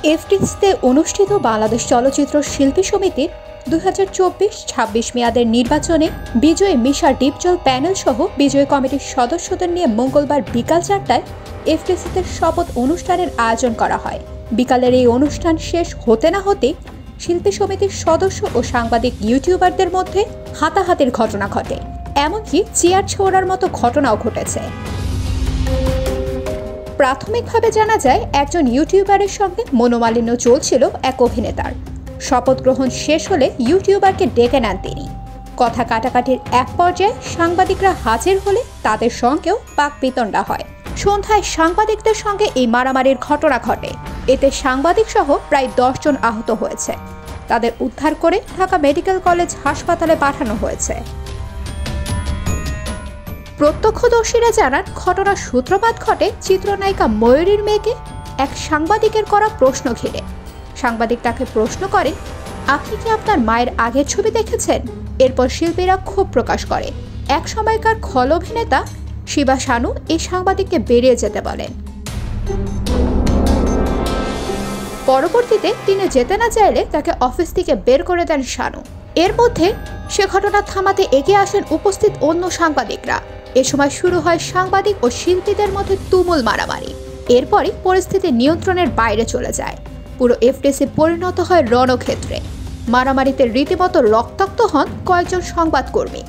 এফটিসিতে অনুষ্ঠিত বাংলাদেশ চলচ্চিত্র শিল্পী সমিতির 2024-26 মেয়াদের নির্বাচনে বিজয়ী মিশা ডিপজল প্যানেল সহ বিজয়ী কমিটির সদস্যদের নিয়ে মঙ্গলবার বিকাল 4টায় এফটিসিতে শপথ অনুষ্ঠানের আয়োজন করা হয়। বিকালের এই অনুষ্ঠান শেষ হতে না হতেই শিল্পী সমিতির সদস্য ও সাংবাদিক ইউটিউবারদের মধ্যে হাতাহাতির ঘটনা ঘটে, এমনকি চেয়ার ছোড়ার মতো ঘটনাও ঘটেছে। প্রাথমিকভাবে জানা যায়, একজন ইউটিউবারের সঙ্গে মনোমালিন্য চলছিল এক অভিনেতার। শপথ গ্রহণ শেষ হলে ইউটিউবারকে ডেকে নেন তিনি। কথা কাটাকাটির এক পর্যায়ে সাংবাদিকরা হাজির হলে তাদের সঙ্গেও বাকবিতণ্ডা হয়। সন্ধ্যায় সাংবাদিকদের সঙ্গে এই মারামারির ঘটনা ঘটে। এতে সাংবাদিক সহ প্রায় 10 জন আহত হয়েছে। তাদের উদ্ধার করে ঢাকা মেডিকেল কলেজ হাসপাতালে পাঠানো হয়েছে। প্রত্যক্ষদর্শীরা জানান, ঘটনার সূত্রপাত ঘটে চিত্রনায়িকা ময়ূরীর মেয়েকে এক সাংবাদিকের করা প্রশ্ন ঘিরে। সাংবাদিক তাকে প্রশ্ন করেন, আপনি কি আপনার মায়ের আগের ছবি দেখেছেন? এরপর শিল্পীরা ক্ষোভ প্রকাশ করে। এক সময়কার খল অভিনেতা শিবা শানু এই সাংবাদিককে বেরিয়ে যেতে বলেন। পরবর্তীতে তিনি যেতে না চাইলে তাকে অফিস থেকে বের করে দেন শানু। এর মধ্যে সে ঘটনা থামাতে এগিয়ে আসেন উপস্থিত অন্য সাংবাদিকরা। এ সময় শুরু হয় সাংবাদিক ও শিল্পীদের মধ্যে তুমুল মারামারি। এরপরই পরিস্থিতি নিয়ন্ত্রণের বাইরে চলে যায়। পুরো এফটিসি পরিণত হয় রণক্ষেত্রে। মারামারিতে রীতিমতো রক্তাক্ত হন কয়েকজন সংবাদকর্মী।